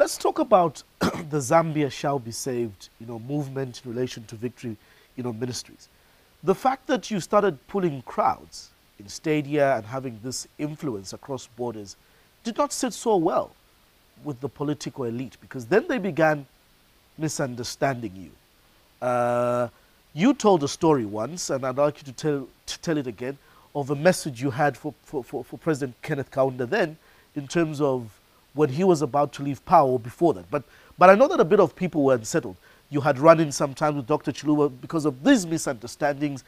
Let's talk about the Zambia Shall Be Saved, movement in relation to Victory, ministries. The fact that you started pulling crowds in stadia and having this influence across borders did not sit so well with the political elite, because then they began misunderstanding you. You told a story once, and I'd like you to tell it again, of a message you had for President Kenneth Kaunda then, in terms of when he was about to leave power or before that. But I know that a bit of people were unsettled. You had run in sometimes with Dr. Chiluba because of these misunderstandings.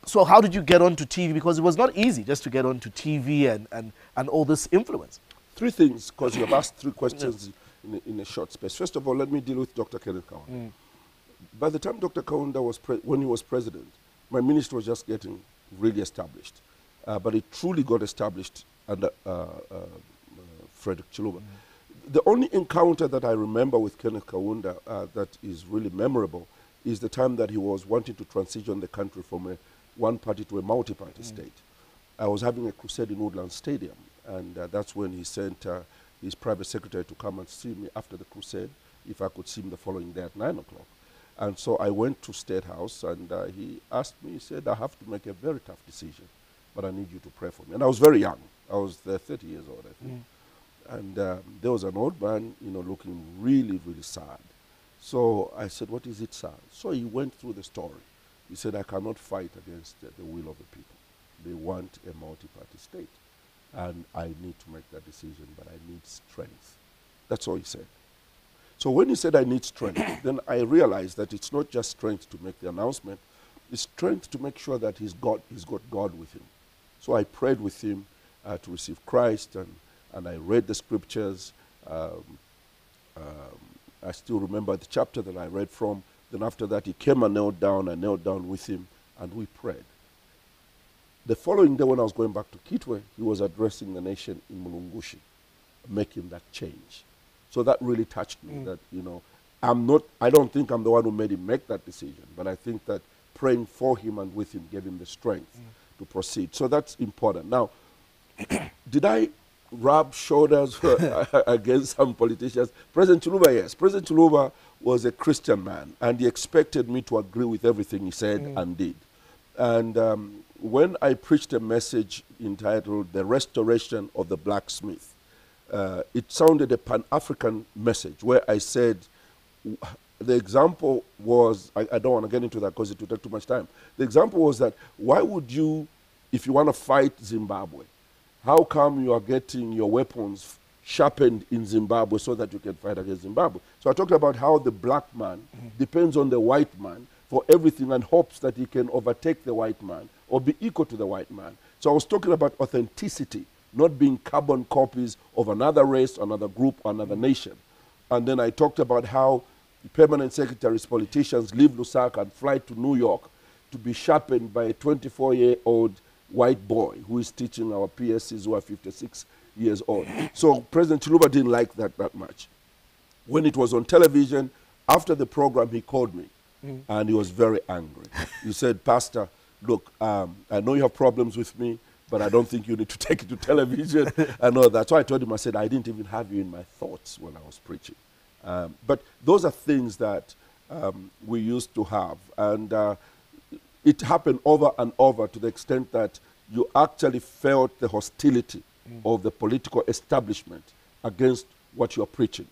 So how did you get onto TV? Because it was not easy just to get onto TV and all this influence. Three things, because you have asked three questions in a short space. First of all, let me deal with Dr. Kenneth Kaunda. By the time Dr. Kaunda when he was president, my ministry was just getting really established. But it truly got established under Frederick Chiluba. The only encounter that I remember with Kenneth Kaunda that is really memorable is the time that he was wanting to transition the country from a one-party to a multi-party state. I was having a crusade in Woodland Stadium, and that's when he sent his private secretary to come and see me after the crusade, if I could see him the following day at 9 o'clock. And so I went to State House, and he asked me, he said, I have to make a very tough decision, but I need you to pray for me. And I was very young. I was 30 years old, I think. And there was an old man, looking really, really sad. So I said, what is it, sir? So he went through the story. He said, I cannot fight against the will of the people. They want a multi-party state. And I need to make that decision, but I need strength. That's all he said. So when he said I need strength, then I realized that it's not just strength to make the announcement, it's strength to make sure that he's got God with him. So I prayed with him to receive Christ, and I read the scriptures. I still remember the chapter that I read from. Then after that, he came and knelt down. I knelt down with him, and we prayed. The following day, when I was going back to Kitwe, he was addressing the nation in Mulungushi, making that change. So that really touched me, that, I don't think I'm the one who made him make that decision, but I think that praying for him and with him gave him the strength to proceed. So that's important. Now, did I rub shoulders against some politicians? President Chiluba, yes. President Chiluba was a Christian man, and he expected me to agree with everything he said and did. And when I preached a message entitled The Restoration of the Blacksmith, it sounded a Pan-African message where I said, the example was, I don't want to get into that because it would take too much time. The example was that, why would you, if you want to fight Zimbabwe, how come you are getting your weapons sharpened in Zimbabwe so that you can fight against Zimbabwe? So I talked about how the black man depends on the white man for everything and hopes that he can overtake the white man or be equal to the white man. So I was talking about authenticity, not being carbon copies of another race, another group, another nation. And then I talked about how permanent secretaries, politicians leave Lusaka and fly to New York to be sharpened by a 24-year-old white boy who is teaching our PSCs who are 56 years old. So President Chiluba didn't like that much. When it was on television, after the program, he called me, and he was very angry. He said, Pastor, look, I know you have problems with me, but I don't think you need to take it to television and all that. So I told him, I said, I didn't even have you in my thoughts when I was preaching. But those are things that we used to have. And it happened over and over to the extent that you actually felt the hostility of the political establishment against what you're preaching.